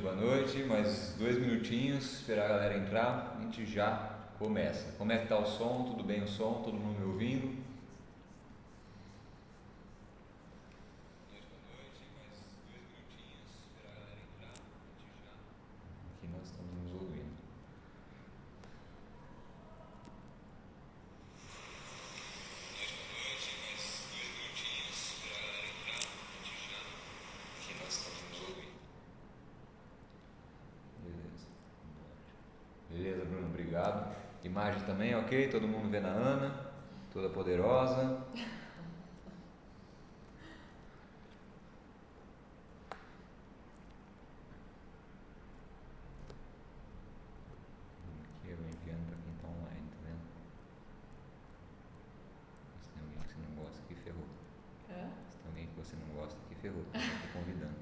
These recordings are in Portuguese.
boa noite. Mais 2 minutinhos, esperar a galera entrar, a gente já começa. Como é que tá o som? Tudo bem o som? Todo mundo me ouvindo? Aqui nós estamos nos ouvindo. Aqui nós estamos nos ouvindo. Beleza, Bruno, obrigado. Imagem também, ok? Todo mundo vendo a Ana, toda poderosa. Aqui eu enviando para quem está online, tá vendo? Se tem alguém que você não gosta, que ferrou. Se tem alguém que você não gosta, que ferrou. Estou convidando.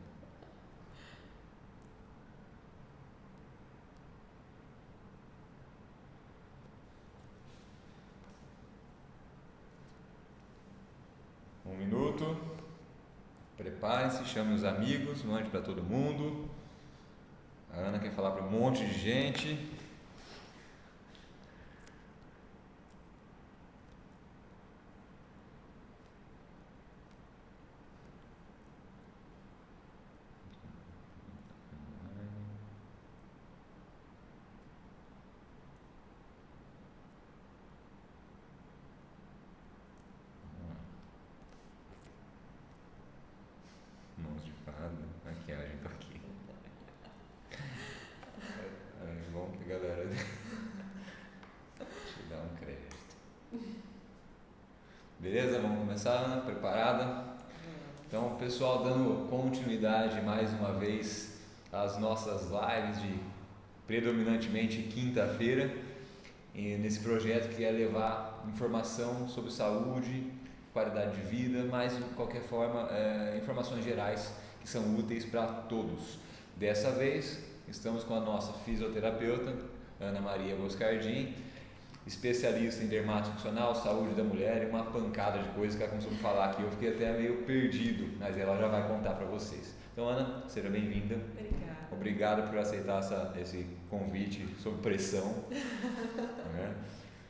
Um minuto. Preparem-se, chame os amigos, mande para todo mundo. A Ana quer falar para um monte de gente. Mãos de fada, maquiagem, tô aqui. É bom que a galera te dá um crédito. Beleza? Vamos começar, Ana? Preparada? Então, pessoal, dando continuidade mais uma vez às nossas lives de predominantemente quinta-feira, e nesse projeto que é levar informação sobre saúde, qualidade de vida, mas de qualquer forma informações gerais que são úteis para todos. Dessa vez estamos com a nossa fisioterapeuta Ana Maria Boscardin, especialista em dermatofuncional, saúde da mulher e uma pancada de coisas que ela começou a falar aqui. Eu fiquei até meio perdido, mas ela já vai contar para vocês. Então, Ana, seja bem-vinda. Obrigada. Obrigado por aceitar esse convite sob pressão. Né?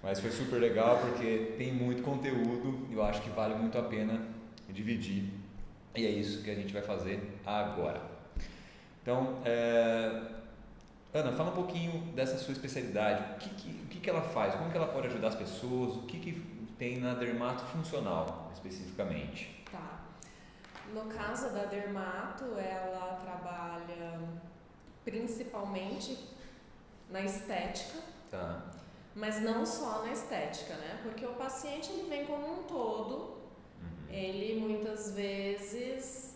Mas foi super legal porque tem muito conteúdo e eu acho que vale muito a pena dividir. E é isso que a gente vai fazer agora. Então, Ana, fala um pouquinho dessa sua especialidade. O que ela faz? Como que ela pode ajudar as pessoas? O que tem na dermatofuncional especificamente? Tá. No caso da dermato, ela trabalha principalmente na estética. Tá. Mas não só na estética, né? Porque o paciente ele vem como um todo. Ele muitas vezes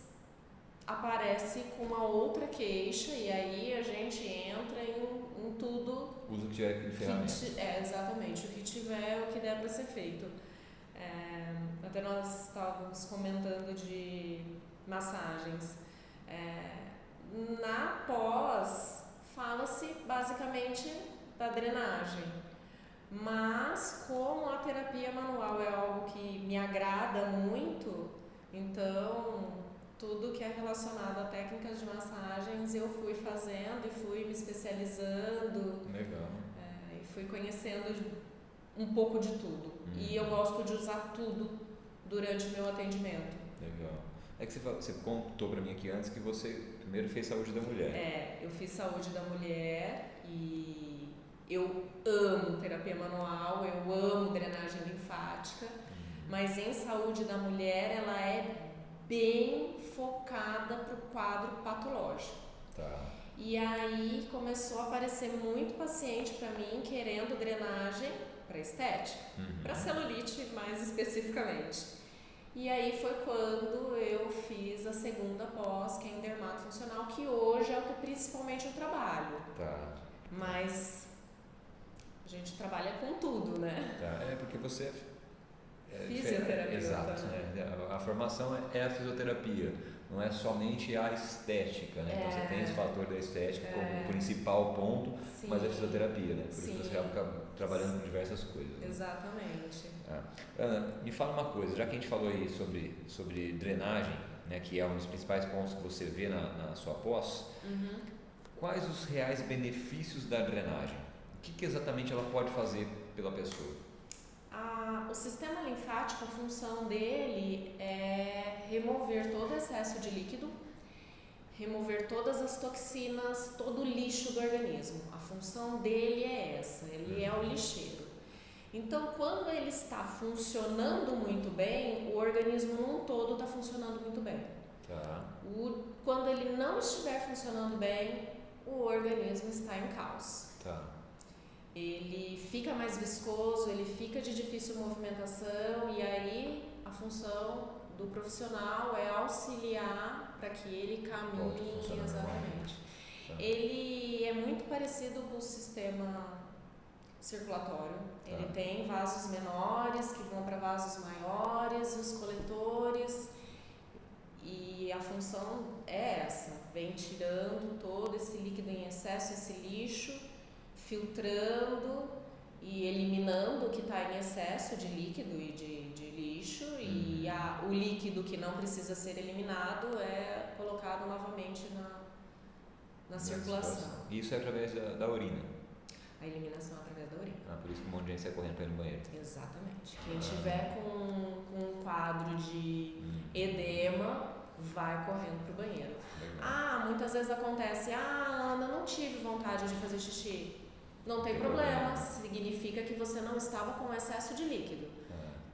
aparece com uma outra queixa e aí a gente entra em tudo. Usa o que tiver de ferramenta. Exatamente, o que tiver, o que der para ser feito. Até nós estávamos comentando de massagens. Na pós, fala-se basicamente da drenagem. Mas como a terapia manual é algo que me agrada muito, então tudo que é relacionado a técnicas de massagens eu fui fazendo e fui me especializando. Legal. E fui conhecendo um pouco de tudo. E eu gosto de usar tudo durante o meu atendimento. Legal. É que você contou para mim aqui antes que você primeiro fez saúde da mulher. Eu fiz saúde da mulher e eu amo terapia manual, eu amo drenagem linfática, mas em saúde da mulher ela é bem focada para o quadro patológico. Tá. E aí começou a aparecer muito paciente para mim querendo drenagem para estética, para celulite mais especificamente. E aí foi quando eu fiz a segunda pós, que é em dermatofuncional, que hoje é o que principalmente eu trabalho. Tá. Mas a gente trabalha com tudo, né? Tá. Porque você fisioterapeuta. Exato. Né? A formação é a fisioterapia, não é somente a estética, né? Então você tem esse fator da estética como principal ponto, Sim. mas é a fisioterapia, né? Por Sim. isso você acaba trabalhando com diversas coisas. Né? Exatamente. Ana, me fala uma coisa, já que a gente falou aí sobre drenagem, né, que é um dos principais pontos que você vê na sua pós, quais os reais benefícios da drenagem? O que exatamente ela pode fazer pela pessoa? O sistema linfático, a função dele é remover todo excesso de líquido, remover todas as toxinas, todo o lixo do organismo. A função dele é essa, ele é o lixeiro. Então, quando ele está funcionando muito bem, o organismo num todo está funcionando muito bem. Tá. Quando ele não estiver funcionando bem, o organismo está em caos. Tá. Ele fica mais viscoso, ele fica de difícil movimentação e aí a função do profissional é auxiliar para que ele caminhe exatamente. Tá. Ele é muito parecido com o sistema circulatório. Ele tem vasos menores que vão para vasos maiores, os coletores, e a função é essa, vem tirando todo esse líquido em excesso, esse lixo, filtrando e eliminando o que está em excesso de líquido e de lixo, e o líquido que não precisa ser eliminado é colocado novamente na circulação. Isso é através da urina? A eliminação é através da urina. Por isso que um monte de gente sai correndo para ir no banheiro. Exatamente. Quem tiver com um quadro de edema, vai correndo para o banheiro. Muitas vezes acontece, Ana, não tive vontade de fazer xixi. Não tem problema, significa que você não estava com excesso de líquido.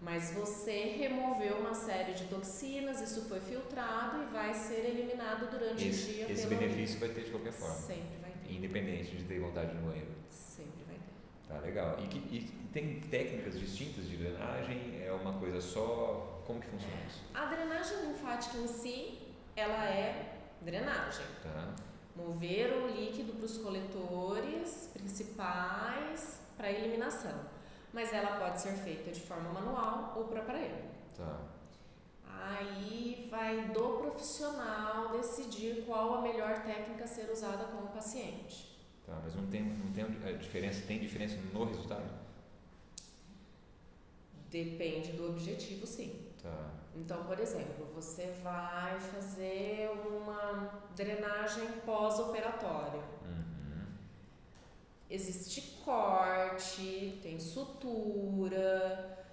Mas você removeu uma série de toxinas, isso foi filtrado e vai ser eliminado durante o dia. Esse benefício vai ter de qualquer forma. Sempre vai ter. Independente de ter vontade de ir no banheiro. Sempre vai ter. Tá, legal. E tem técnicas distintas de drenagem? É uma coisa só? Como que funciona isso? A drenagem linfática em si, ela é drenagem. Tá. Mover o líquido para os coletores principais para eliminação. Mas ela pode ser feita de forma manual ou por aparelho. Tá. Aí vai do profissional decidir qual a melhor técnica a ser usada com o paciente. Tá, mas não tem diferença, tem diferença no resultado? Depende do objetivo, sim. Tá. Então, por exemplo, você vai fazer uma drenagem pós-operatória. Existe corte, tem sutura,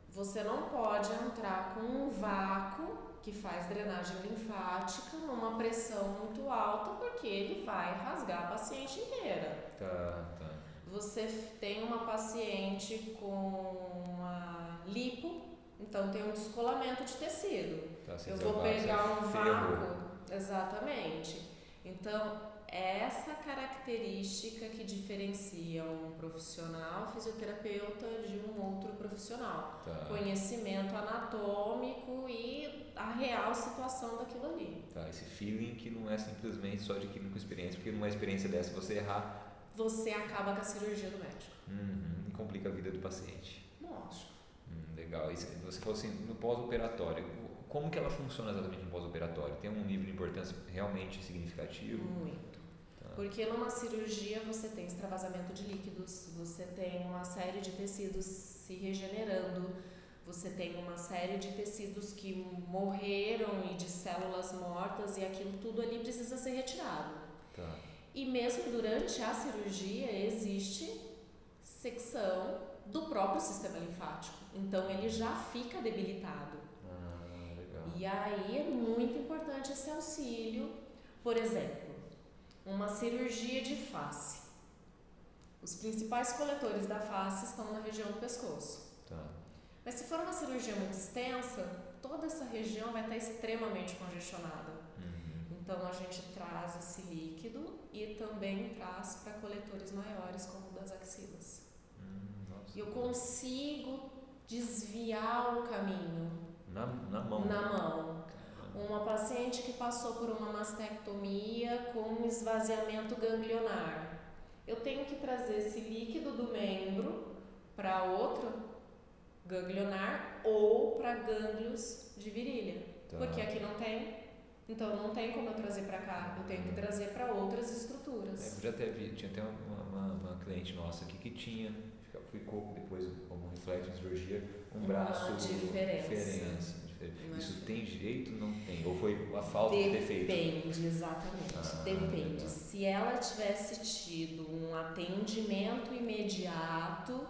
você não pode entrar com um vácuo que faz drenagem linfática numa pressão muito alta, porque ele vai rasgar a paciente inteira. Tá. Você tem uma paciente com uma lipo, então tem um descolamento de tecido. Eu vou pegar um vácuo, exatamente. Então, essa característica que diferencia um profissional fisioterapeuta de um outro profissional. Tá. Conhecimento anatômico e a real situação daquilo ali. Tá, esse feeling que não é simplesmente só adquirindo com experiência, porque numa experiência dessa você errar, você acaba com a cirurgia do médico. E complica a vida do paciente. Lógico. Legal. E você falou assim, no pós-operatório, como que ela funciona exatamente no pós-operatório? Tem um nível de importância realmente significativo? Muito. Porque numa cirurgia você tem extravasamento de líquidos, você tem uma série de tecidos se regenerando, você tem uma série de tecidos que morreram e de células mortas, e aquilo tudo ali precisa ser retirado. Tá. E mesmo durante a cirurgia existe secção do próprio sistema linfático, então ele já fica debilitado. Legal. E aí é muito importante esse auxílio. Por exemplo, uma cirurgia de face. Os principais coletores da face estão na região do pescoço. Tá. Mas se for uma cirurgia muito extensa, toda essa região vai estar extremamente congestionada. Então a gente traz esse líquido e também traz para coletores maiores, como o das axilas. E eu consigo desviar o caminho. Na mão? Na mão. Uma paciente que passou por uma mastectomia com um esvaziamento ganglionar. Eu tenho que trazer esse líquido do membro para outro ganglionar ou para gânglios de virilha. Tá. Porque aqui não tem. Então não tem como eu trazer para cá, eu tenho que trazer para outras estruturas. Eu já tinha até uma cliente nossa aqui que ficou depois como reflexo de cirurgia, um braço diferente. Isso tem jeito? Não tem? Ou foi a falta de ter feito? Depende, exatamente. Depende. Legal. Se ela tivesse tido um atendimento imediato,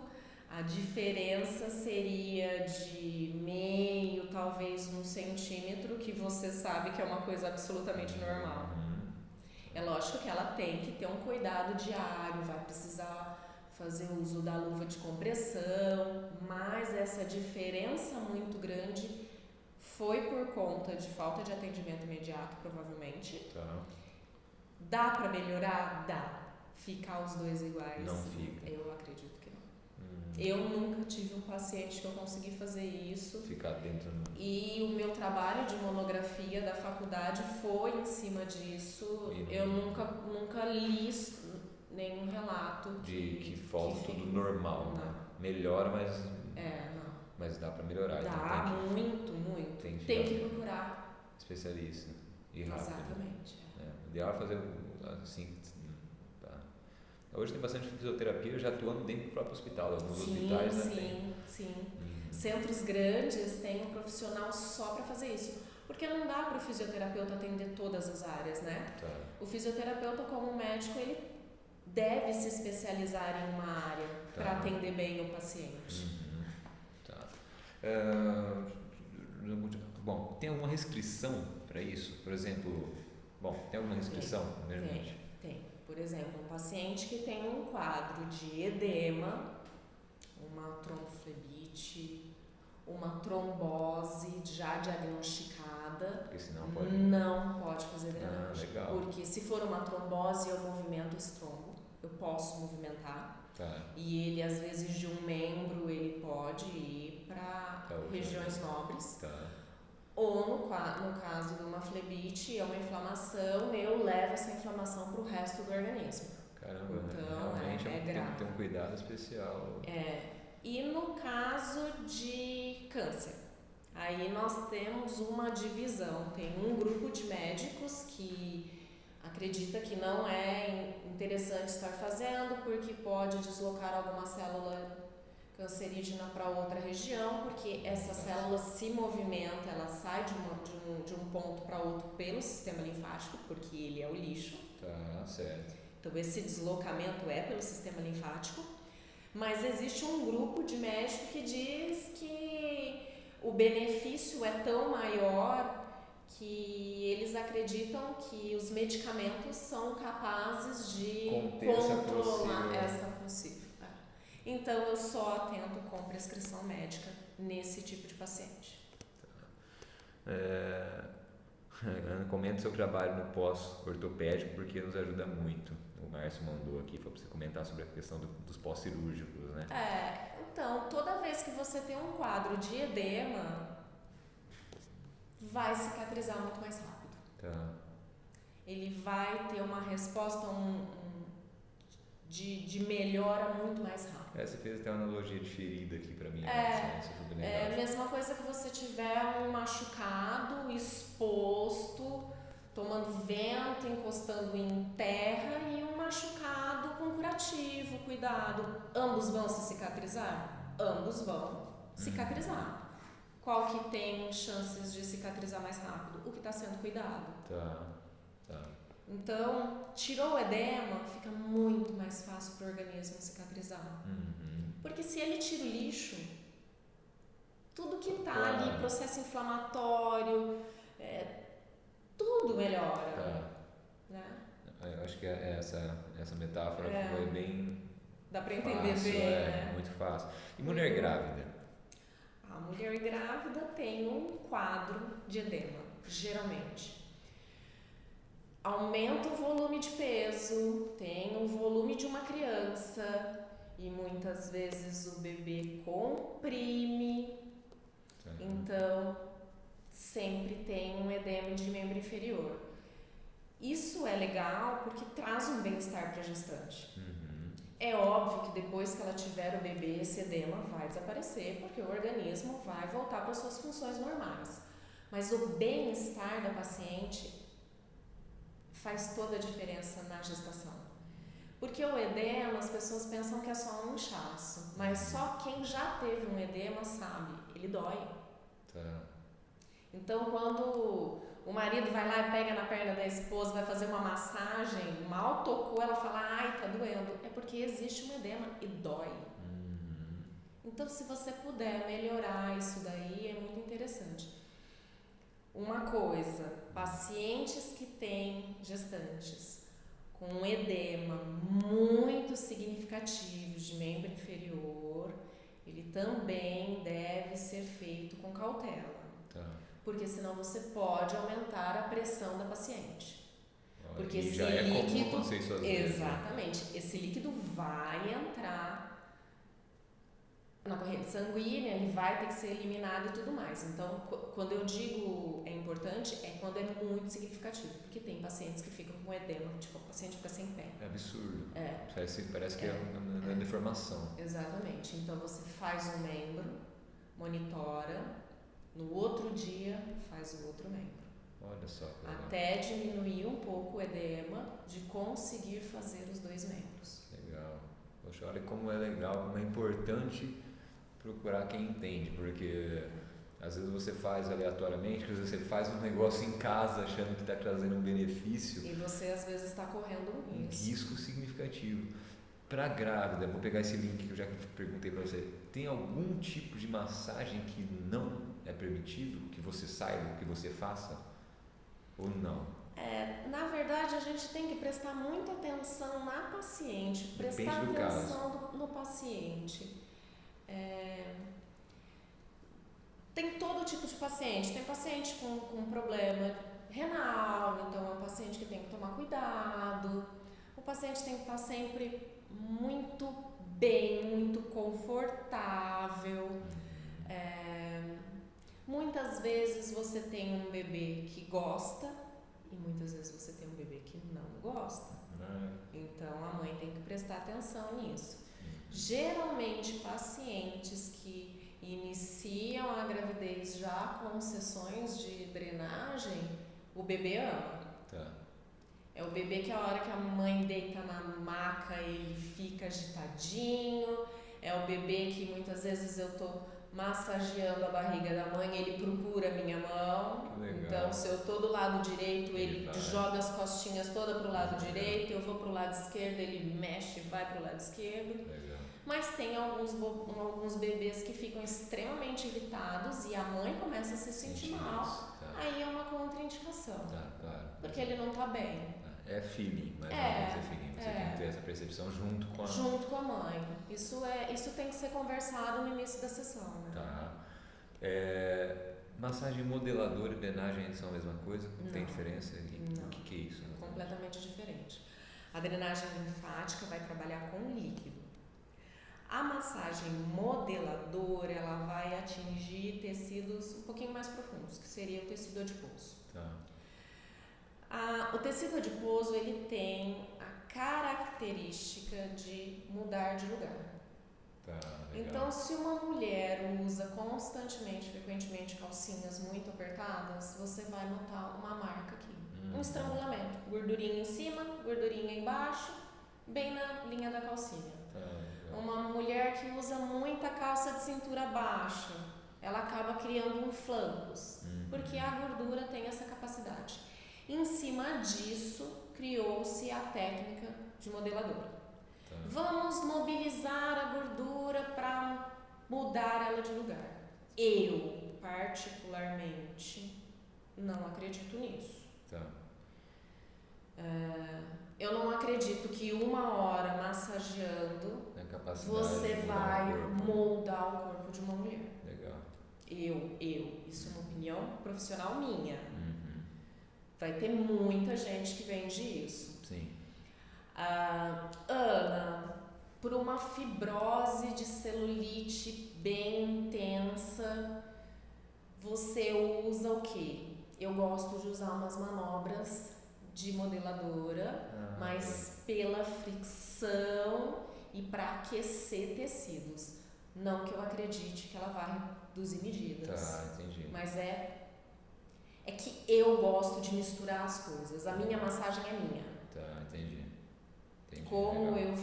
a diferença seria de meio, talvez 1 centímetro, que você sabe que é uma coisa absolutamente normal. É lógico que ela tem que ter um cuidado diário, vai precisar fazer uso da luva de compressão, mas essa diferença muito grande foi por conta de falta de atendimento imediato, provavelmente. Tá. Dá para melhorar? Dá. Ficar os dois iguais? Não fica. Eu acredito que não. Eu nunca tive um paciente que eu consegui fazer isso. Ficar dentro. E o meu trabalho de monografia da faculdade foi em cima disso. Eu nunca li nenhum relato de que falta tudo normal, né? Não. Melhora, mas não. Mas dá para melhorar. Dá, então muito. Tem que procurar especialista e rápido. Exatamente. O ideal é fazer assim. Tá. Hoje tem bastante fisioterapia já atuando dentro do próprio hospital, alguns hospitais, né? Sim. Centros grandes têm um profissional só para fazer isso. Porque não dá para o fisioterapeuta atender todas as áreas, né? Tá. O fisioterapeuta, como médico, ele deve se especializar em uma área para atender bem o paciente. Tá. Bom, tem alguma restrição para isso? Por exemplo, tem alguma restrição? Tem. Por exemplo, um paciente que tem um quadro de edema, uma tromboflebite, uma trombose já diagnosticada, porque senão não pode fazer drenagem. Legal. Porque se for uma trombose, eu movimento esse trombo, eu posso movimentar. Tá. E ele, às vezes, de um membro, ele pode ir para regiões nobres. Tá. Ou, no caso de uma flebite, é uma inflamação, eu levo essa inflamação para o resto do organismo. Caramba, então, realmente tem que ter um cuidado especial. E no caso de câncer, aí nós temos uma divisão, tem um grupo de médicos que acredita que não é interessante estar fazendo porque pode deslocar alguma célula cancerígena para outra região, porque essa célula se movimenta, ela sai de um ponto para outro pelo sistema linfático, porque ele é o lixo. Tá, certo. Então esse deslocamento é pelo sistema linfático, mas existe um grupo de médicos que diz que o benefício é tão maior que eles acreditam que os medicamentos são capazes de controlar essa possível. Então, eu só atendo com prescrição médica nesse tipo de paciente. Comenta seu trabalho no pós-ortopédico porque nos ajuda muito. O Márcio mandou aqui para você comentar sobre a questão dos pós-cirúrgicos, né? Então, toda vez que você tem um quadro de edema, vai cicatrizar muito mais rápido. Tá. Ele vai ter uma resposta de melhora muito mais rápido. Você fez até uma analogia de ferida aqui pra mim. É a mesma coisa que você tiver um machucado, exposto, tomando vento, encostando em terra e um machucado com curativo, cuidado. Ambos vão se cicatrizar? Ambos vão cicatrizar. Qual que tem chances de cicatrizar mais rápido? O que está sendo cuidado. Tá. Então, tirou o edema, fica muito mais fácil para o organismo cicatrizar. Porque se ele tira o lixo, tudo que está ali, processo inflamatório, tudo melhora. Né? Eu acho que essa metáfora foi bem. Dá para entender fácil, bem, né? Muito fácil. E mulher grávida? A mulher grávida tem um quadro de edema, geralmente. Aumenta o volume de peso, tem o volume de uma criança e muitas vezes o bebê comprime. Então, sempre tem um edema de membro inferior. Isso é legal porque traz um bem-estar para a gestante. É óbvio que depois que ela tiver o bebê, esse edema vai desaparecer porque o organismo vai voltar para suas funções normais. Mas o bem-estar da paciente faz toda a diferença na gestação. Porque o edema, as pessoas pensam que é só um inchaço, mas só quem já teve um edema sabe, ele dói. Então, quando o marido vai lá e pega na perna da esposa, vai fazer uma massagem, mal tocou, ela fala, ai, tá doendo. É porque existe um edema e dói. Então, se você puder melhorar isso daí, é muito interessante. Uma coisa, pacientes que têm gestantes com um edema muito significativo de membro inferior, ele também deve ser feito com cautela. Tá. Porque senão você pode aumentar a pressão da paciente. Porque e esse já é líquido, comum acontecer isso às vezes. exatamente, esse líquido vai entrar na corrente sanguínea, ele vai ter que ser eliminado e tudo mais. Então, quando eu digo é importante, é quando é muito significativo, porque tem pacientes que ficam com edema, tipo, o paciente fica sem pé. É absurdo. É. Parece que é uma deformação. Exatamente. Então, você faz um membro, monitora, no outro dia faz o outro membro. Olha só. Até diminuir um pouco o edema, de conseguir fazer os dois membros. Legal. Poxa, olha como é legal, como é importante procurar quem entende, porque às vezes você faz aleatoriamente, às vezes você faz um negócio em casa achando que está trazendo um benefício. E você às vezes está correndo um risco significativo. Para grávida, vou pegar esse link que eu já perguntei para você, tem algum tipo de massagem que não é permitido, que você saiba, que você faça? Ou não? Na verdade, a gente tem que prestar muita atenção na paciente, prestar Depende do atenção no paciente. Tem todo tipo de paciente. Tem paciente com problema renal, então é um paciente que tem que tomar cuidado. O paciente tem que estar sempre muito bem, muito confortável. Muitas vezes você tem um bebê que gosta e muitas vezes você tem um bebê que não gosta. Então a mãe tem que prestar atenção nisso. Geralmente pacientes que iniciam a gravidez já com sessões de drenagem, o bebê ama. Tá. É o bebê que a hora que a mãe deita na maca ele fica agitadinho. É o bebê que muitas vezes eu tô massageando a barriga da mãe, ele procura a minha mão. Então, se eu tô do lado direito, ele joga as costinhas todas pro lado direito, eu vou pro lado esquerdo, ele mexe e vai pro lado esquerdo. Legal. Mas tem alguns bebês que ficam extremamente irritados e a mãe começa a se sentir mal. Tá. Aí é uma contraindicação. Tá, claro. Porque ele não tá bem. É feeling, mas não é feeling. Você tem que ter essa percepção junto com a mãe. Isso tem que ser conversado no início da sessão, né? Tá. Massagem modeladora e drenagem são a mesma coisa? Não. Tem diferença? Não. O que é isso? Completamente diferente. A drenagem linfática vai trabalhar com líquido. A massagem modeladora, ela vai atingir tecidos um pouquinho mais profundos, que seria o tecido adiposo. Tá. O tecido adiposo, ele tem a característica de mudar de lugar. Tá, então, se uma mulher usa constantemente, frequentemente, calcinhas muito apertadas, você vai notar uma marca aqui. Um estrangulamento. Gordurinha em cima, gordurinha embaixo, bem na linha da calcinha. Tá, uma mulher que usa muita calça de cintura baixa, ela acaba criando flancos, porque a gordura tem essa capacidade. Em cima disso, criou-se a técnica de modeladora. Tá. Vamos mobilizar a gordura para mudar ela de lugar. Eu, particularmente, não acredito nisso. Tá. Eu não acredito que 1 hora massageando você vai moldar o corpo de uma mulher. Legal. Isso é uma opinião profissional minha. Vai ter muita gente que vende isso. Sim. Ana, por uma fibrose de celulite bem intensa, você usa o quê? Eu gosto de usar umas manobras de modeladora, mas pela fricção e para aquecer tecidos. Não que eu acredite que ela vai reduzir medidas. Tá, entendi. Mas é que eu gosto de misturar as coisas. A minha massagem é minha. Tá, entendi. Como legal.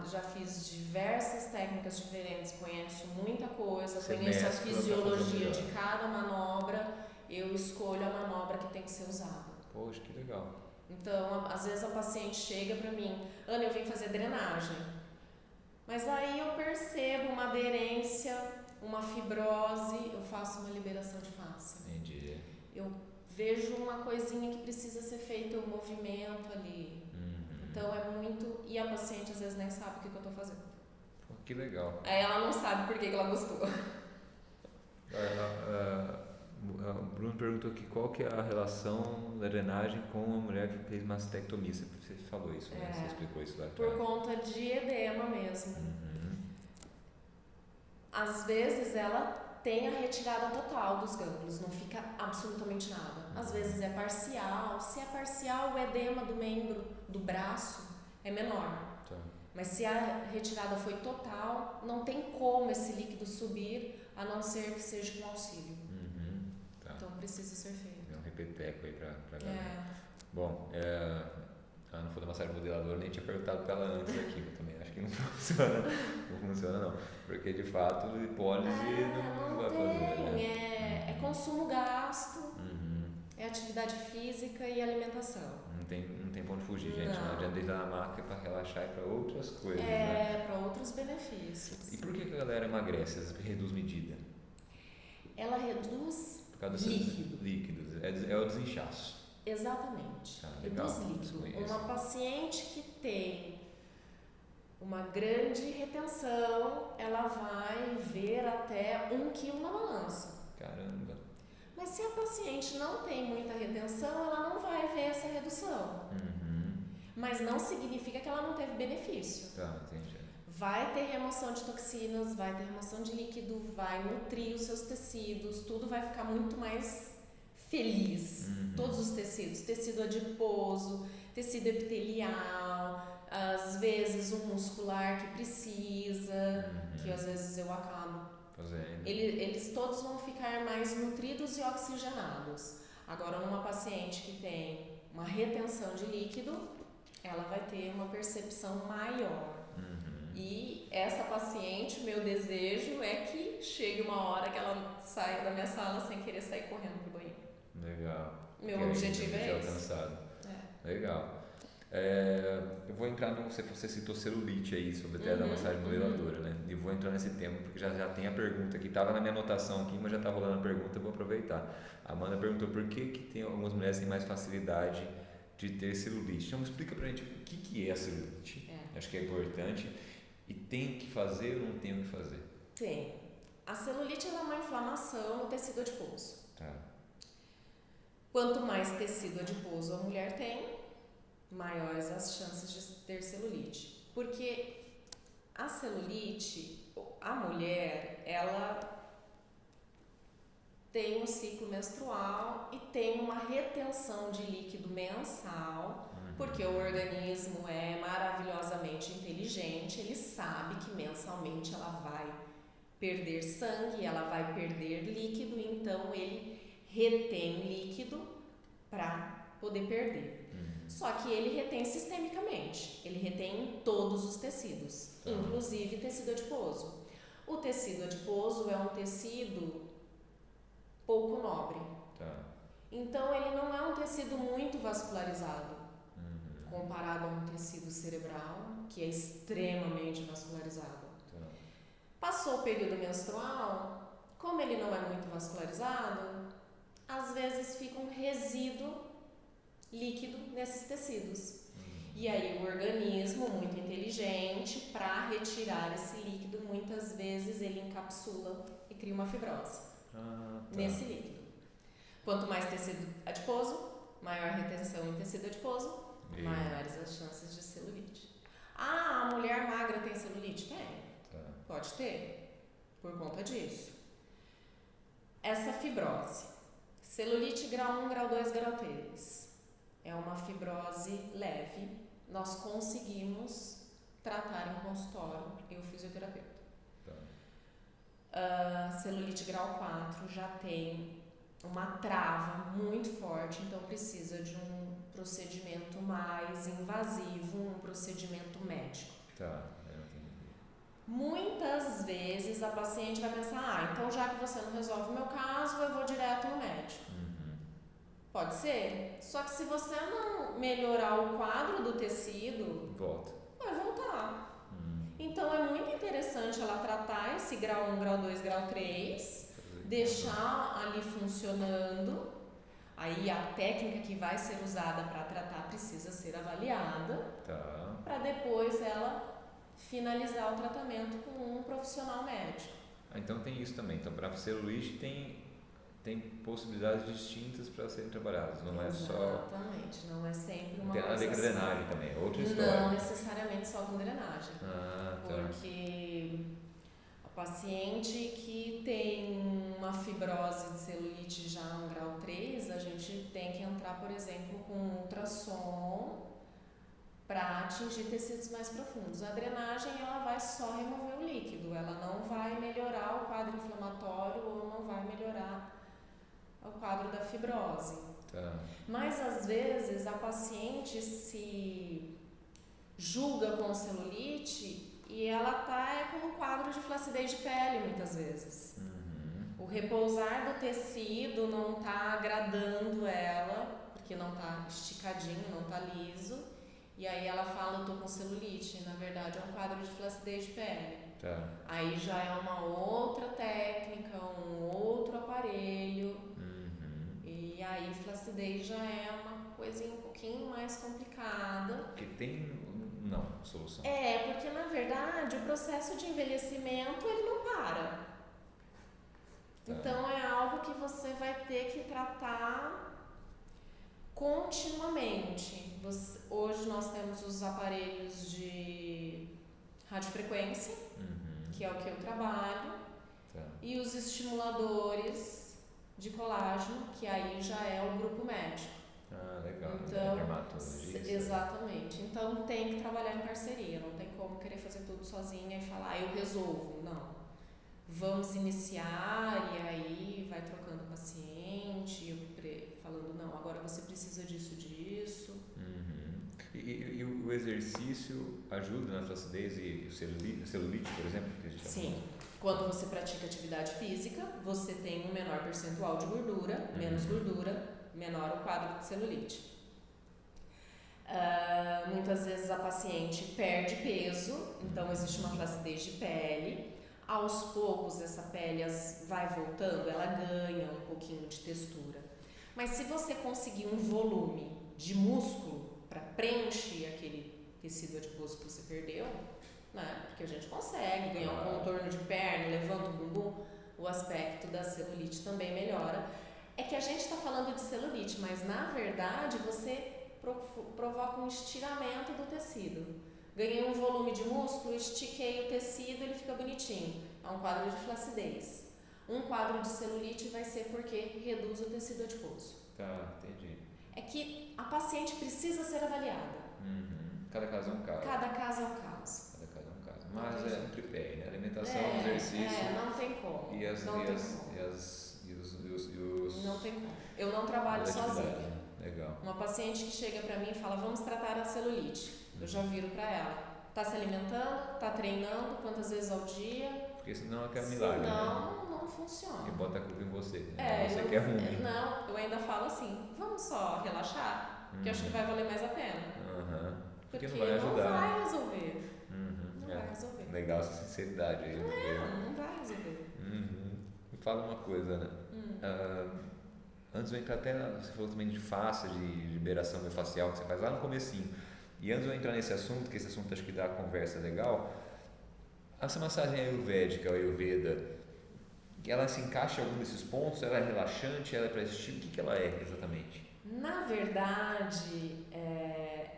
Eu já fiz diversas técnicas diferentes, conheço muita coisa, conheço a fisiologia de cada manobra, eu escolho a manobra que tem que ser usada. Poxa, que legal. Então, às vezes a paciente chega pra mim, Ana, eu vim fazer drenagem. Mas aí eu percebo uma aderência, uma fibrose, eu faço uma liberação de face. Entendi. Eu vejo uma coisinha que precisa ser feita, um movimento ali. Então é muito... E a paciente às vezes nem sabe o que eu tô fazendo. Pô, que legal. Aí ela não sabe por que ela gostou. O Bruno perguntou aqui qual que é a relação da drenagem com a mulher que fez mastectomia. Você falou isso, né? Você explicou isso lá atrás. Por conta de edema mesmo. Às vezes ela tem a retirada total dos gânglios, não fica absolutamente nada. Às vezes é parcial. Se é parcial, o edema do membro, do braço, é menor. Tá. Mas se a retirada foi total, não tem como esse líquido subir, a não ser que seja com auxílio. Tá. Então precisa ser feito. É um repeteco aí pra galera. Bom, ela não foi da massagem modeladora, nem tinha perguntado pra ela antes aqui, eu também acho que não funciona. Não funciona não. Porque de fato hipólise não vai fazer. Né? É consumo gasto, é atividade física e alimentação. Não tem pra onde fugir, gente. Não adianta deitar na maca para relaxar e para outras coisas. Para outros benefícios. E por que a galera emagrece? Às vezes reduz medida? Ela reduz por causa líquidos. É o desinchaço. Exatamente. Legal. Reduz líquido. Uma paciente que tem uma grande retenção, ela vai ver até 1 quilo na balança. Caramba. Mas se a paciente não tem muita retenção, ela não vai ver essa redução. Mas não significa que ela não teve benefício. Tá, entendi. Vai ter remoção de toxinas, vai ter remoção de líquido, vai nutrir os seus tecidos, tudo vai ficar muito mais feliz. Todos os tecidos, tecido adiposo, tecido epitelial, às vezes um muscular que precisa, que às vezes eu acabo. Eles todos vão ficar mais nutridos e oxigenados. Agora, uma paciente que tem uma retenção de líquido, ela vai ter uma percepção maior. E essa paciente, meu desejo é que chegue uma hora que ela saia da minha sala sem querer sair correndo pro banheiro. Legal. Meu objetivo é esse. Alcançado. Legal. Eu vou entrar no... Você citou celulite aí, sobre até da massagem modeladora, né? E vou entrar nesse tema, porque já tem a pergunta aqui. Estava na minha anotação aqui, mas já está rolando a pergunta, eu vou aproveitar. A Amanda perguntou por que tem algumas mulheres que têm mais facilidade de ter celulite. Então, explica pra gente o que é a celulite. Acho que é importante. E tem que fazer ou não tem o que fazer? Tem. A celulite é uma inflamação no tecido adiposo. Tá. Quanto mais tecido adiposo a mulher tem, maiores as chances de ter celulite. Porque a celulite, a mulher, ela tem um ciclo menstrual e tem uma retenção de líquido mensal, porque o organismo é maravilhosamente inteligente, ele sabe que mensalmente ela vai perder sangue, ela vai perder líquido, então ele retém líquido para poder perder. Só que ele retém sistemicamente, ele retém em todos os tecidos, inclusive tecido adiposo. O tecido adiposo é um tecido pouco nobre. Então ele não é um tecido muito vascularizado, comparado a um tecido cerebral, que é extremamente vascularizado. Passou o período menstrual, como ele não é muito vascularizado, às vezes fica um resíduo líquido nesses tecidos. E aí o organismo, muito inteligente, para retirar esse líquido, muitas vezes ele encapsula e cria uma fibrose nesse líquido. Quanto mais tecido adiposo, maior retenção em tecido adiposo, maiores as chances de celulite. A mulher magra tem celulite? Tem. Pode ter, por conta disso. Essa fibrose, celulite grau 1, grau 2, grau 3, é uma fibrose leve. Nós conseguimos tratar em consultório, eu fisioterapeuta. Celulite grau 4 já tem uma trava muito forte, então precisa de um procedimento mais invasivo, um procedimento médico. Muitas vezes a paciente vai pensar, então já que você não resolve o meu caso, eu vou direto no médico. Pode ser, só que se você não melhorar o quadro do tecido, vai voltar. Então é muito interessante ela tratar esse grau 1, grau 2, grau 3, deixar ali funcionando. Aí a técnica que vai ser usada para tratar precisa ser avaliada, para depois ela finalizar o tratamento com um profissional médico. Então tem isso também. Então para celulite tem possibilidades distintas para serem trabalhadas, não é só... Exatamente, não é sempre uma coisa só. Tem a drenagem também, é outra história. Não necessariamente só com drenagem. Tá. Porque a paciente que tem uma fibrose de celulite já no grau 3, a gente tem que entrar, por exemplo, com um ultrassom para atingir tecidos mais profundos. A drenagem ela vai só remover o líquido, ela não vai melhorar o quadro inflamatório ou não vai melhorar o quadro da fibrose. Mas às vezes a paciente se julga com celulite e ela tá com um quadro de flacidez de pele muitas vezes. O repousar do tecido não tá agradando ela, porque não tá esticadinho, não tá liso. E aí ela fala, eu tô com celulite, na verdade é um quadro de flacidez de pele. Aí já é uma outra técnica, um outro aparelho. E aí flacidez já é uma coisinha um pouquinho mais complicada. Porque tem solução. Porque na verdade o processo de envelhecimento ele não para. Então é algo que você vai ter que tratar continuamente. Hoje nós temos os aparelhos de radiofrequência, que é o que eu trabalho, e os estimuladores de colágeno, que aí já é o grupo médico. Legal. Então, exatamente. Então tem que trabalhar em parceria, não tem como querer fazer tudo sozinha e falar, eu resolvo. Não. Vamos iniciar e aí vai trocando o paciente, falando, não, agora você precisa disso. E o exercício ajuda na flacidez e o celulite, por exemplo? Que a gente Sim. Quando você pratica atividade física, você tem um menor percentual de gordura, menos gordura, menor o quadro de celulite. Muitas vezes a paciente perde peso, então existe uma flacidez de pele. Aos poucos essa pele vai voltando, ela ganha um pouquinho de textura. Mas se você conseguir um volume de músculo para preencher aquele tecido adiposo que você perdeu, né? Porque a gente consegue ganhar um contorno de perna, levanta o bumbum, o aspecto da celulite também melhora. É que a gente está falando de celulite, mas na verdade você provoca um estiramento do tecido. Ganhei um volume de músculo, estiquei o tecido, ele fica bonitinho. É um quadro de flacidez. Um quadro de celulite vai ser porque reduz o tecido adiposo. Entendi. É que a paciente precisa ser avaliada. Cada caso é um caso. Cada caso é um caso. Mas é um tripé, né? Alimentação, exercício. Não tem como. Não tem como. Eu não trabalho sozinha. Legal. Uma paciente que chega pra mim e fala, vamos tratar a celulite. Eu já viro pra ela. Tá se alimentando? Tá treinando? Quantas vezes ao dia? Porque senão ela quer um milagre. Senão, não funciona. E bota a culpa em você. Você que é ruim. Não, eu ainda falo assim, vamos só relaxar, que eu acho que vai valer mais a pena. Porque não vai ajudar. Não vai resolver. Não vai resolver. Legal essa sinceridade aí. Não vai resolver. Me fala uma coisa, né? Antes de eu entrar você falou também de face, de liberação miofascial que você faz lá no comecinho. E antes de eu entrar nesse assunto, que esse assunto acho que dá uma conversa legal, essa massagem ayurvédica, a Ayurveda, ela se encaixa em algum desses pontos? Ela é relaxante? Ela é para estímulo? O que ela é exatamente? Na verdade,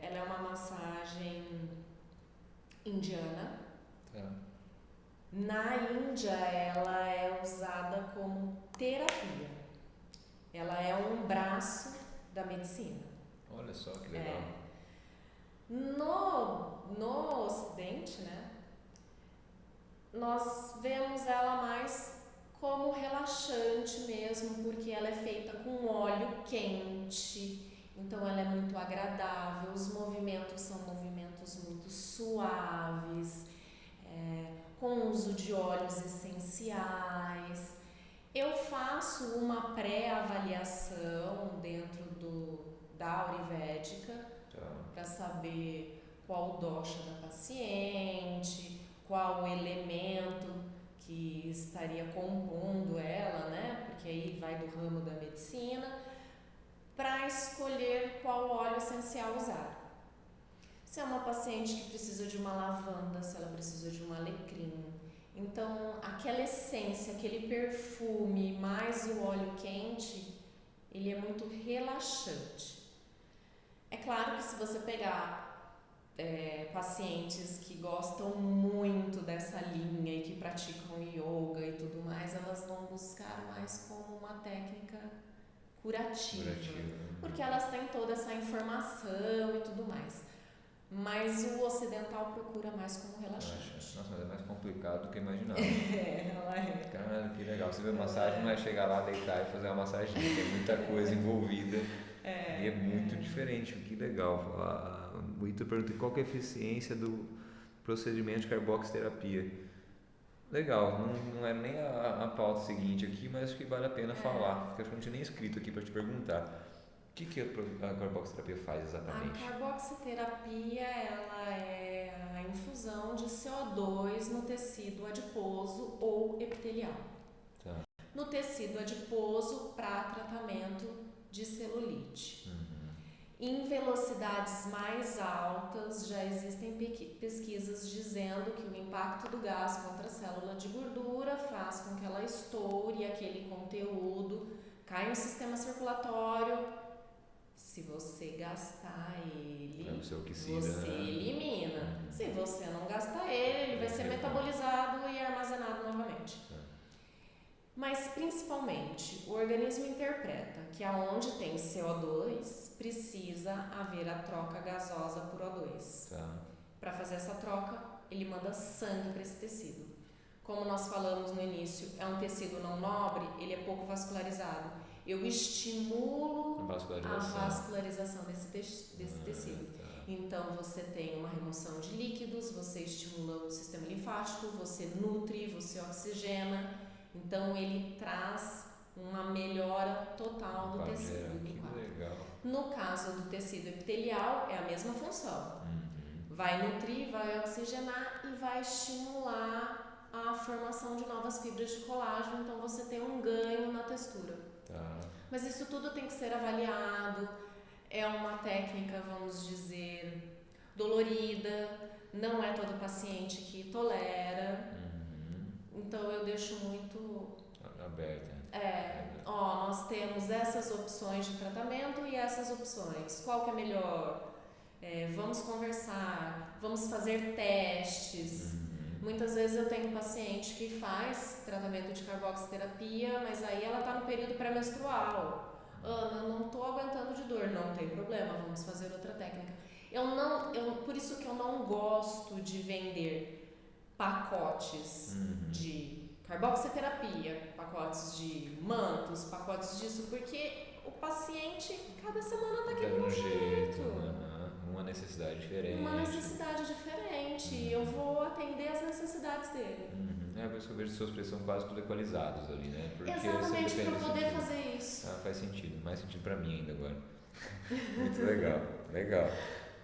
ela é uma massagem indiana. Na Índia, ela é usada como terapia. Ela é um braço da medicina. Olha só que legal. No Ocidente, né, nós vemos ela mais como relaxante mesmo, porque ela é feita com óleo quente, então ela é muito agradável, os movimentos são movimentos muito suaves, com uso de óleos essenciais. Eu faço uma pré-avaliação dentro da Ayurvédica para saber qual o dosha da paciente, qual o elemento que estaria compondo ela, né? Porque aí vai do ramo da medicina, para escolher qual óleo essencial usar. Se é uma paciente que precisa de uma lavanda, se ela precisa de um alecrim, então aquela essência, aquele perfume mais o óleo quente, ele é muito relaxante. É claro que se você pegar pacientes que gostam muito dessa linha e que praticam yoga e tudo mais, elas vão buscar mais como uma técnica curativa. Porque elas têm toda essa informação e tudo mais. Mas o ocidental procura mais como relaxante. Nossa, mas é mais complicado do que eu imaginava. Ela é. Caralho, que legal. Você vê massagem, não é chegar lá, deitar e fazer uma massagem. Tem muita coisa envolvida. E é muito diferente. Que legal. O Ito perguntou qual que é a eficiência do procedimento de carboxiterapia. Legal, não é nem a pauta seguinte aqui, mas acho que vale a pena falar. Porque acho que eu não tinha nem escrito aqui para te perguntar. O que a carboxiterapia faz exatamente? A carboxiterapia, ela é a infusão de CO2 no tecido adiposo ou epitelial. Tá. No tecido adiposo para tratamento de celulite. Em velocidades mais altas, já existem pesquisas dizendo que o impacto do gás contra a célula de gordura faz com que ela estoure aquele conteúdo, cai no sistema circulatório. Se você gastar ele, você elimina. Se você não gastar ele vai ser metabolizado e armazenado novamente. Mas principalmente, o organismo interpreta que aonde tem CO2 precisa haver a troca gasosa por O2. Para fazer essa troca, ele manda sangue para esse tecido. Como nós falamos no início, é um tecido não nobre, ele é pouco vascularizado. Eu estimulo a vascularização desse tecido. Então você tem uma remoção de líquidos, você estimula o sistema linfático, você nutre, você oxigena. Então ele traz uma melhora total do tecido do quadro. Legal. No caso do tecido epitelial, é a mesma função. Vai nutrir, vai oxigenar e vai estimular a formação de novas fibras de colágeno, então você tem um ganho na textura. Mas isso tudo tem que ser avaliado. É uma técnica, vamos dizer, dolorida, não é todo paciente que tolera. Então eu deixo muito aberta. Nós temos essas opções de tratamento e essas opções. Qual que é melhor? Vamos conversar, vamos fazer testes. Muitas vezes eu tenho um paciente que faz tratamento de carboxiterapia, mas aí ela está no período pré-menstrual. Ana, não estou aguentando de dor, não tem problema, vamos fazer outra técnica. Por isso que eu não gosto de vender pacotes de carboxiterapia, pacotes de mantos, pacotes disso, porque o paciente cada semana está aqui de um jeito. Uma necessidade diferente. Eu vou atender as necessidades dele. Por isso que eu vejo seus preços são quase tudo equalizados ali, né? Porque exatamente, para poder fazer isso. Faz sentido, mais sentido para mim ainda agora. Muito legal, legal.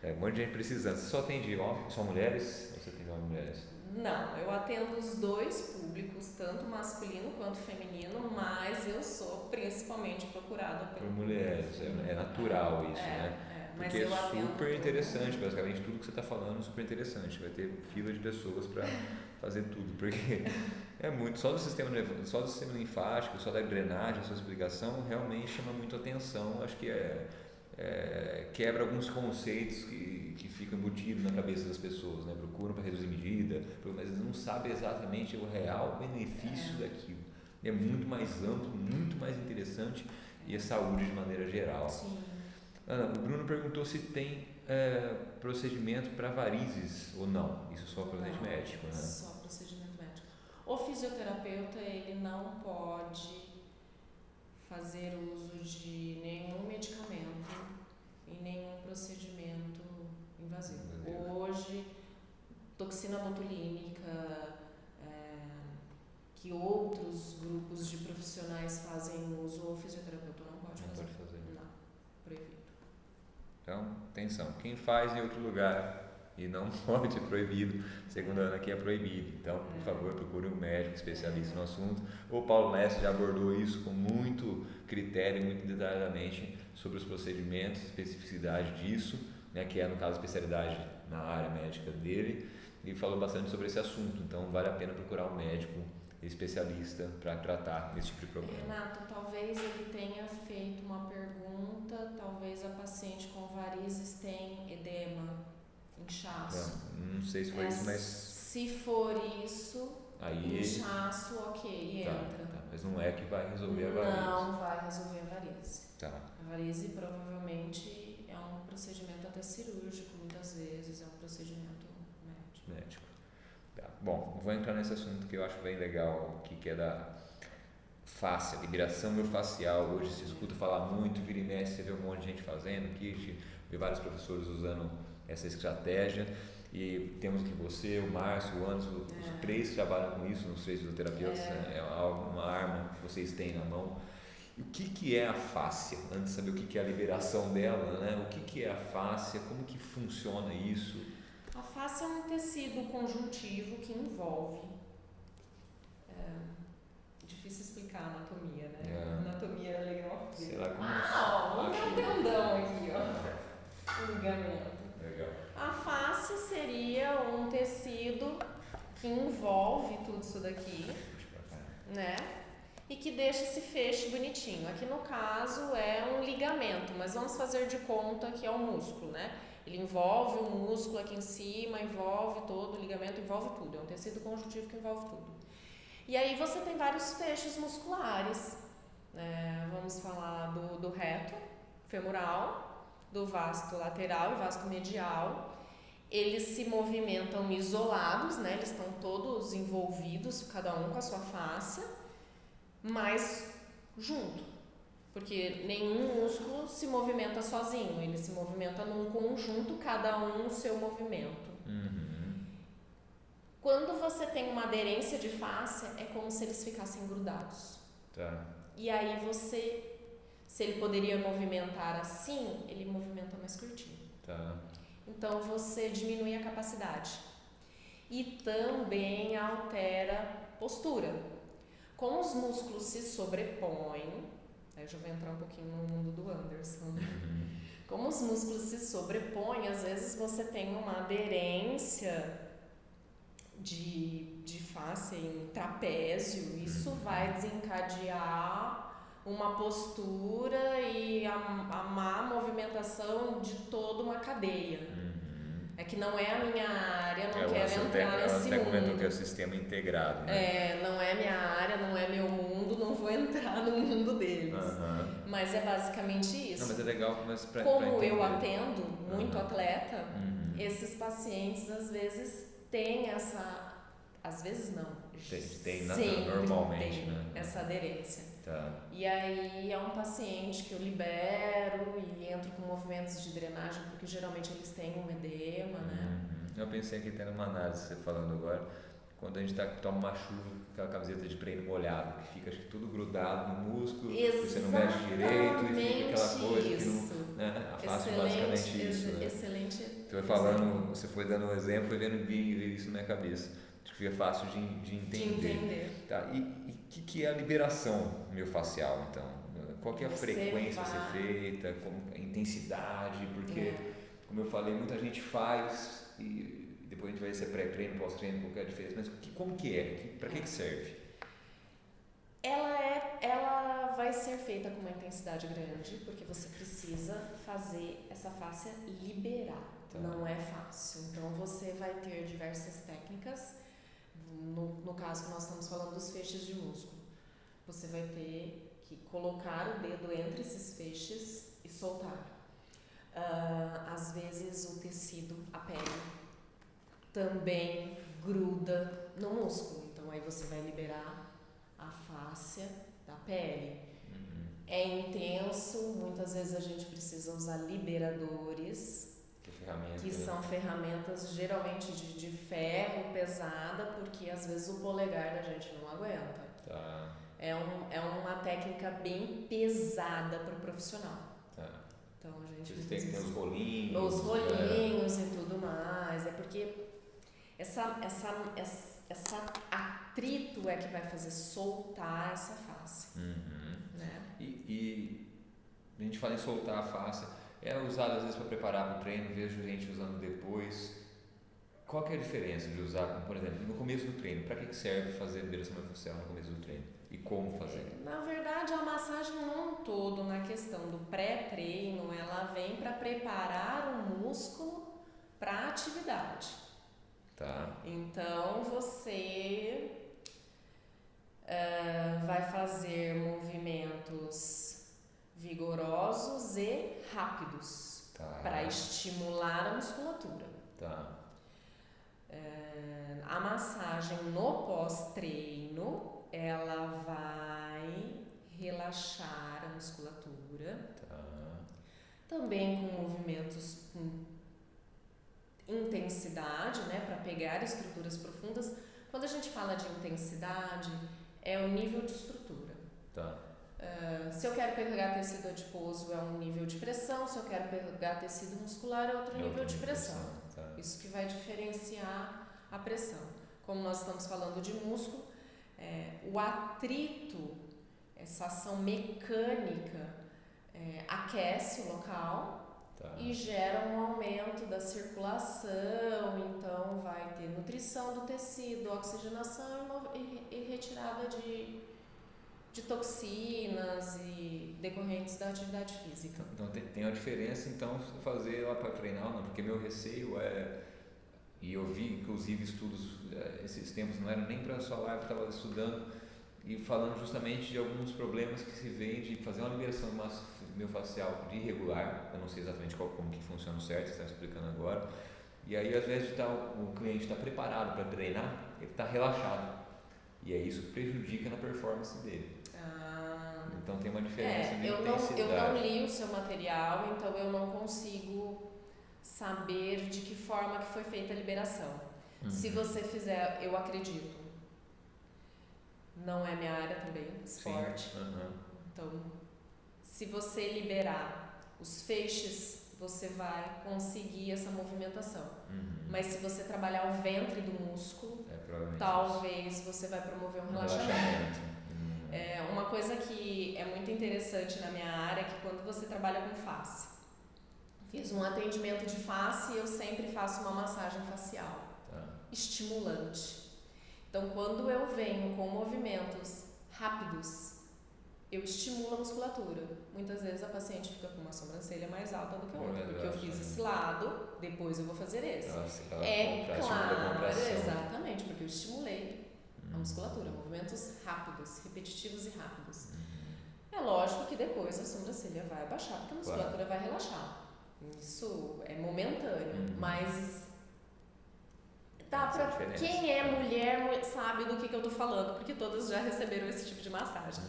Um monte de gente precisando. Você só atende homens, só mulheres? Ou você atende homens e mulheres? Não, eu atendo os dois públicos, tanto masculino quanto feminino, mas eu sou principalmente procurada por mulheres. É natural isso, né? Porque é super interessante, basicamente tudo que você está falando é super interessante. Vai ter fila de pessoas para fazer tudo, porque é muito. Só do sistema linfático, só da drenagem, a sua explicação realmente chama muito atenção. Acho que quebra alguns conceitos que ficam embutidos na cabeça das pessoas, né? Procuram para reduzir medida, mas eles não sabem exatamente o real benefício daquilo. É muito mais amplo, muito mais interessante e é saúde de maneira geral. Sim. Ana, o Bruno perguntou se tem procedimento para varizes ou não. Isso só procedimento médico, né? Só procedimento médico. O fisioterapeuta, ele não pode fazer uso de nenhum medicamento e nenhum procedimento invasivo. Hoje, toxina botulínica, que outros grupos de profissionais fazem uso, o fisioterapeuta não pode fazer. Não, proibido. Então, atenção, quem faz em outro lugar e não pode, é proibido, segundo a Ana aqui é proibido. Então, por favor, procure um médico especialista no assunto. O Paulo Mestre já abordou isso com muito critério, muito detalhadamente sobre os procedimentos, especificidade disso, né, que é no caso a especialidade na área médica dele, e falou bastante sobre esse assunto. Então, vale a pena procurar um médico especialista para tratar esse tipo de problema. Renato, talvez ele tenha feito uma pergunta, talvez a paciente com varizes tem edema, inchaço. Não sei se foi isso, mas... Se for isso, aí, inchaço, ok, entra. Tá, mas não é que vai resolver a varize. Não vai resolver a varize. Tá. A varize provavelmente é um procedimento até cirúrgico, muitas vezes é um procedimento médico. Tá. Bom, vou entrar nesse assunto que eu acho bem legal, que é da face, liberação miofascial. Hoje se escuta falar muito, vira e mexe, você vê um monte de gente fazendo, kit, vê vários professores usando essa estratégia. E temos aqui você, o Márcio, o Anderson, os três que trabalham com isso, os três fisioterapeutas, é uma arma que vocês têm na mão. E o que é a fáscia? Antes de saber o que é a liberação dela, né? O que é a fáscia? Como que funciona isso? A fáscia é um tecido conjuntivo que envolve. Difícil explicar a anatomia, né? A anatomia é legal. Sei lá como um tendão aqui, ó. Um ligamento. Legal. A fáscia seria um tecido que envolve tudo isso daqui, né? E que deixa esse feixe bonitinho. Aqui no caso é um ligamento, mas vamos fazer de conta que é um músculo, né? Ele envolve o músculo aqui em cima, envolve todo o ligamento, envolve tudo. É um tecido conjuntivo que envolve tudo. E aí você tem vários feixes musculares. Vamos falar do reto femoral, do vasto lateral e vasto medial. Eles se movimentam isolados, né? Eles estão todos envolvidos, cada um com a sua fáscia, mas junto, porque nenhum músculo se movimenta sozinho, ele se movimenta num conjunto, cada um no seu movimento. Quando você tem uma aderência de fáscia, é como se eles ficassem grudados. Tá. E aí você, se ele poderia movimentar assim, ele movimenta mais curtinho. Tá. Então você diminui a capacidade. E também altera postura. Como os músculos se sobrepõem, aí eu já vou entrar um pouquinho no mundo do Anderson. Como os músculos se sobrepõem, às vezes você tem uma aderência de face em trapézio, isso vai desencadear uma postura e a má movimentação de toda uma cadeia. É que não é a minha área, não quero entrar nesse mundo. Ela até comentou que é o sistema integrado, né? Não é minha área, não é meu mundo, não vou entrar no mundo deles. Mas é basicamente isso. Não, mas é legal, mas como eu atendo muito atleta, esses pacientes às vezes têm essa... Às vezes não. Tem normalmente, tem, né? Essa aderência. Tá. E aí é um paciente que eu libero e entro com movimentos de drenagem, porque geralmente eles têm um edema, né? Eu pensei aqui tendo uma análise, você falando agora, quando a gente toma uma chuva, aquela camiseta de treino molhada, que fica acho que tudo grudado no músculo, você não mexe direito e fica aquela coisa que não, né? A face basicamente isso, né? Excelente. Você foi dando um exemplo e vendo vir isso na minha cabeça. Acho que fica fácil de entender. Tá. E o que é a liberação miofascial, então? Qual que é a frequência a ser feita, a intensidade? Porque, como eu falei, muita gente faz e depois a gente vai ver se é pré-treino, pós-treino, qual que é a diferença. Mas como que é? Para que serve? Ela vai ser feita com uma intensidade grande, porque você precisa fazer essa fáscia liberar. Tá. Não é fácil. Então, você vai ter diversas técnicas. No caso que nós estamos falando dos feixes de músculo, você vai ter que colocar o dedo entre esses feixes e soltar. Às vezes o tecido, a pele, também gruda no músculo, então aí você vai liberar a fáscia da pele. É intenso, muitas vezes a gente precisa usar liberadores. Ferramenta. Que são ferramentas geralmente de ferro, pesada, porque às vezes o polegar da gente não aguenta. Tá. É uma técnica bem pesada para o profissional. Tá. Então a gente Vocês têm que ter os rolinhos. os rolinhos e tudo mais. É porque essa atrito é que vai fazer soltar essa face. Né? E a gente fala em soltar a face, é usado às vezes para preparar para o treino, vejo gente usando depois. Qual que é a diferença de usar, por exemplo, no começo do treino? Para que serve fazer liberação miofascial no começo do treino? E como fazer? Na verdade, a massagem não todo na questão do pré-treino, ela vem para preparar o músculo para a atividade. Tá. Então, você vai fazer movimentos vigorosos e rápidos para estimular a musculatura. Tá. A massagem no pós-treino, ela vai relaxar a musculatura. Tá. Também com movimentos com intensidade, né, para pegar estruturas profundas. Quando a gente fala de intensidade, é o nível de estrutura. Tá. Se eu quero pegar tecido adiposo, é um nível de pressão. Se eu quero pegar tecido muscular, é outro nível de pressão. Tá. Isso que vai diferenciar a pressão. Como nós estamos falando de músculo, o atrito, essa ação mecânica, aquece o local. Tá. E gera um aumento da circulação, então vai ter nutrição do tecido, oxigenação e retirada de toxinas e decorrentes da atividade física. Então tem uma diferença então fazer lá para treinar, não? Porque meu receio e eu vi inclusive estudos esses tempos, não era nem para a sua live, eu estava estudando e falando justamente de alguns problemas que se vê de fazer uma liberação miofascial de irregular. Eu não sei exatamente como que funciona o certo, você está explicando agora. E aí, às vezes, o cliente está preparado para treinar, ele está relaxado. E aí isso prejudica na performance dele. Então tem uma diferença de intensidade. Eu não li o seu material, então eu não consigo saber de que forma que foi feita a liberação. Se você fizer, eu acredito. Não é minha área também, esporte. Então, se você liberar os feixes, você vai conseguir essa movimentação. Mas se você trabalhar o ventre do músculo, talvez você vai promover um relaxamento. Uma coisa que é muito interessante na minha área é que quando você trabalha com face, fiz um atendimento de face e eu sempre faço uma massagem facial, estimulante. Então, quando eu venho com movimentos rápidos, eu estimulo a musculatura. Muitas vezes a paciente fica com uma sobrancelha mais alta do que a outra, porque eu fiz esse lado, depois eu vou fazer esse. Claro, exatamente, porque eu estimulei a musculatura, movimentos rápidos, repetitivos e rápidos. É lógico que depois a sobrancelha vai abaixar, porque a musculatura vai relaxar. Isso é momentâneo, mas tá, pra quem é mulher sabe do que eu tô falando, porque todas já receberam esse tipo de massagem.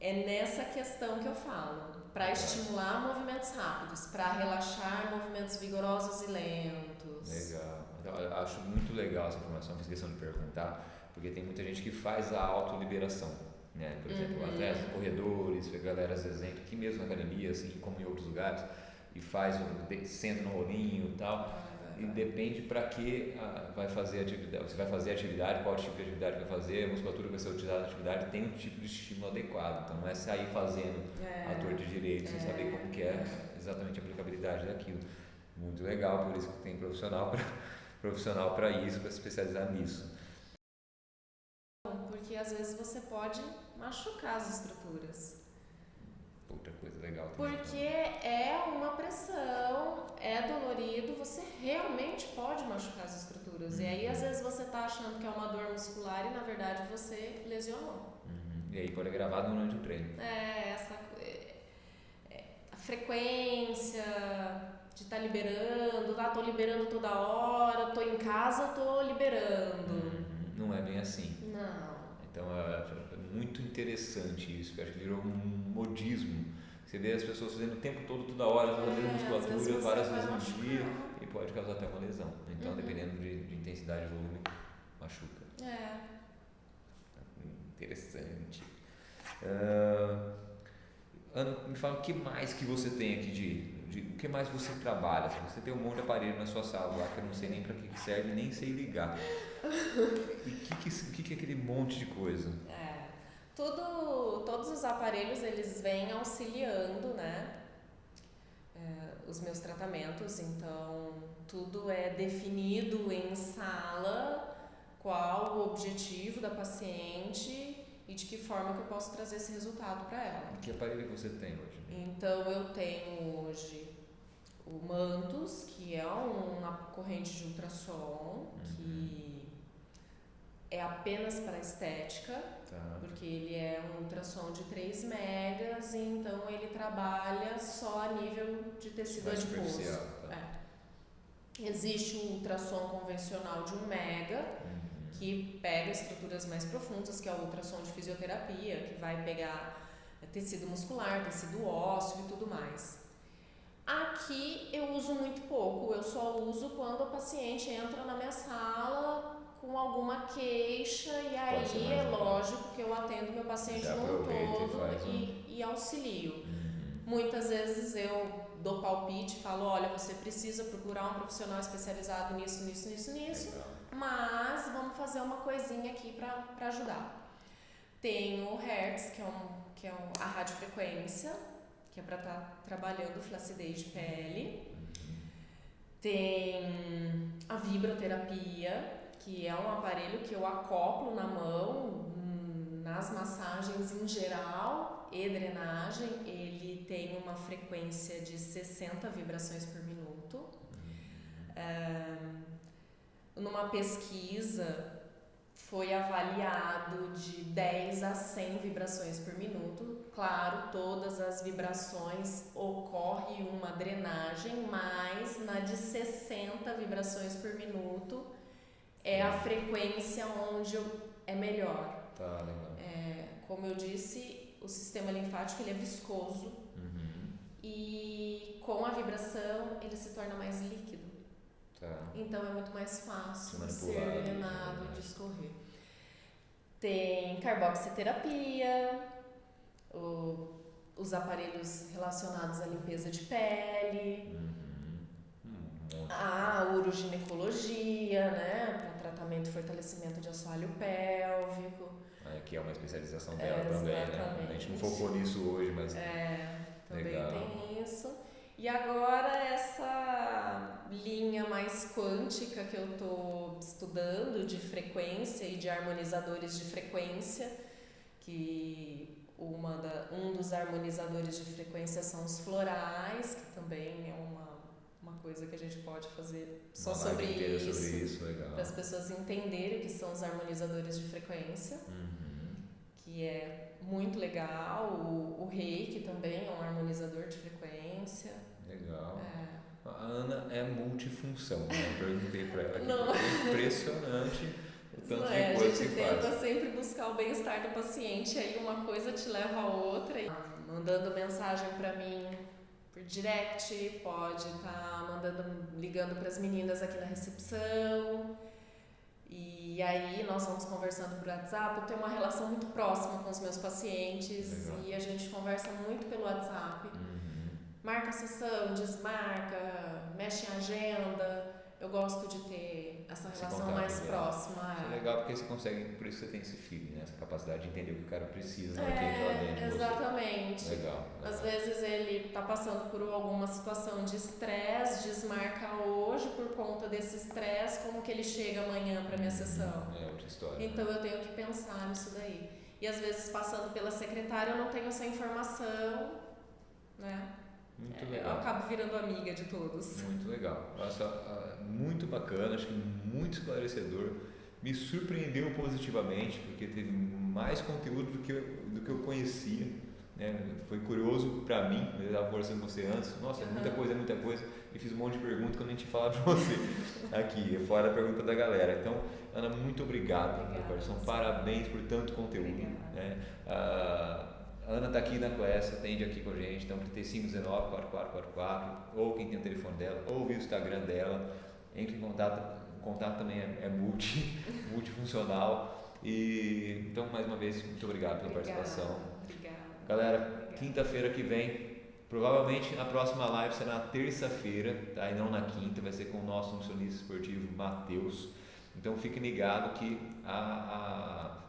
É nessa questão que eu falo, para estimular movimentos rápidos, para relaxar movimentos vigorosos e lentos. Legal. Então, eu acho muito legal essa informação, fiz questão de perguntar, porque tem muita gente que faz a autoliberação, né? Por exemplo, atletas, corredores, galera, exemplo, aqui mesmo na academia, assim como em outros lugares, e senta no rolinho e tal. E depende para que vai fazer a atividade, você vai fazer a atividade, qual tipo de atividade vai fazer, a musculatura que vai ser utilizada na atividade tem um tipo de estímulo adequado. Então não é sair fazendo a torta de direito sem saber como que é exatamente a aplicabilidade daquilo. Muito legal, por isso que tem profissional para isso, para se especializar nisso. Porque às vezes você pode machucar as estruturas. Outra coisa legal também. Porque é uma pressão, é dolorido, você realmente pode machucar as estruturas. E aí às vezes você tá achando que é uma dor muscular e na verdade você lesionou. E aí pode gravar durante o treino. A frequência de estar liberando, tô liberando toda hora, tô em casa, tô liberando. Não é bem assim. Não. Então é muito interessante isso, que acho que virou um modismo. Você vê as pessoas fazendo o tempo todo, toda hora, fazendo musculatura, várias vezes no dia, e pode causar até uma lesão. Então, dependendo de intensidade e volume, machuca. Interessante. Ana, me fala o que mais que você tem aqui o que mais você trabalha? Você tem um monte de aparelho na sua sala lá que eu não sei nem para que serve, nem sei ligar. E o que é aquele monte de coisa? Todos os aparelhos eles vêm auxiliando, né? Os meus tratamentos, então tudo é definido em sala, qual o objetivo da paciente e de que forma que eu posso trazer esse resultado para ela. Que aparelho você tem hoje? Então eu tenho hoje o Mantus, que é uma corrente de ultrassom, que é apenas para estética, porque ele é um ultrassom de 3 megas, então ele trabalha só a nível de tecido adiposo. Existe o ultrassom convencional de 1 mega, que pega estruturas mais profundas, que é o ultrassom de fisioterapia, que vai pegar tecido muscular, tecido ósseo e tudo mais. Aqui eu uso muito pouco, eu só uso quando o paciente entra na minha sala com alguma queixa e aí é lógico que eu atendo meu paciente no todo e auxilio. Muitas vezes eu dou palpite e falo, olha, você precisa procurar um profissional especializado nisso, mas vamos fazer uma coisinha aqui para ajudar. Tem o Hertz, que é a radiofrequência, que é para estar trabalhando flacidez de pele. Tem a vibroterapia, que é um aparelho que eu acoplo na mão, nas massagens em geral e drenagem. Ele tem uma frequência de 60 vibrações por minuto. Numa pesquisa foi avaliado de 10 a 100 vibrações por minuto. Claro, todas as vibrações ocorre uma drenagem, mas na de 60 vibrações por minuto é a frequência onde é melhor. Legal. Como eu disse, o sistema linfático ele é viscoso e com a vibração ele se torna mais líquido. Então é muito mais fácil de ser drenado, de escorrer. Tem carboxiterapia, os aparelhos relacionados à limpeza de pele, a uroginecologia, né, para tratamento e fortalecimento de assoalho pélvico. Que é uma especialização dela também, né? A gente não focou nisso hoje, mas também legal. tem isso. E agora essa linha mais quântica que eu estou estudando de frequência e de harmonizadores de frequência, que um dos harmonizadores de frequência são os florais, que também é uma coisa que a gente pode fazer só sobre isso para as pessoas entenderem o que são os harmonizadores de frequência, que é muito legal. O Reiki também é um harmonizador de frequência. Legal. A Ana é multifunção, né? Eu perguntei para ela aqui, é impressionante o tanto de coisa que faz. A gente tenta sempre buscar o bem-estar do paciente, aí uma coisa te leva a outra. Mandando mensagem para mim por direct, pode estar ligando para as meninas aqui na recepção. E aí nós vamos conversando por WhatsApp. Eu tenho uma relação muito próxima com os meus pacientes. Legal. E a gente conversa muito pelo WhatsApp. Marca a sessão, desmarca, mexe em agenda. Eu gosto de ter essa relação mais próxima. Isso é legal porque você consegue, por isso você tem esse feeling, né? Essa capacidade de entender o que o cara precisa naquele lá dentro de você. Exatamente. Legal. Às vezes ele está passando por alguma situação de estresse, desmarca hoje por conta desse estresse, como que ele chega amanhã para minha sessão. É outra história. Então eu tenho que pensar nisso daí. E às vezes passando pela secretária eu não tenho essa informação, né? Muito legal. Eu acabo virando amiga de todos. Muito legal. Nossa, muito bacana, acho que muito esclarecedor. Me surpreendeu positivamente, porque teve mais conteúdo do que eu conhecia. Né? Foi curioso para mim, eu estava conversando com você antes. Nossa, muita coisa. E fiz um monte de perguntas que eu nem tinha falado para você aqui, fora a pergunta da galera. Então, Ana, muito obrigado. Parabéns por tanto conteúdo. Né? A Ana está aqui na Quest, atende aqui com a gente, então 3519-4444, ou quem tem o telefone dela, ou o Instagram dela, entre em contato. O contato também é multifuncional. E então, mais uma vez, muito obrigado pela participação. Obrigada. Galera, quinta-feira que vem, provavelmente a próxima live será na terça-feira, tá? E não na quinta, vai ser com o nosso nutricionista esportivo Matheus. Então fiquem ligados que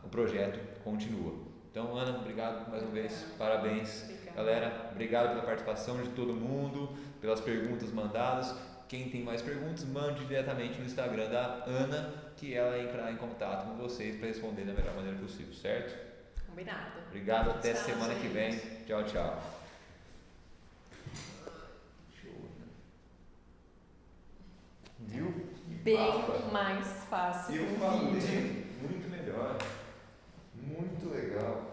o projeto continua. Então, Ana, obrigado mais uma vez, parabéns. Obrigada. Galera, obrigado pela participação de todo mundo, pelas perguntas mandadas. Quem tem mais perguntas, mande diretamente no Instagram da Ana, que ela entrar em contato com vocês para responder da melhor maneira possível, certo? Combinado. Obrigado, até Tchau, semana gente. que vem. Tchau, tchau. Viu? Bem mais fácil. Eu falei, muito melhor, muito legal.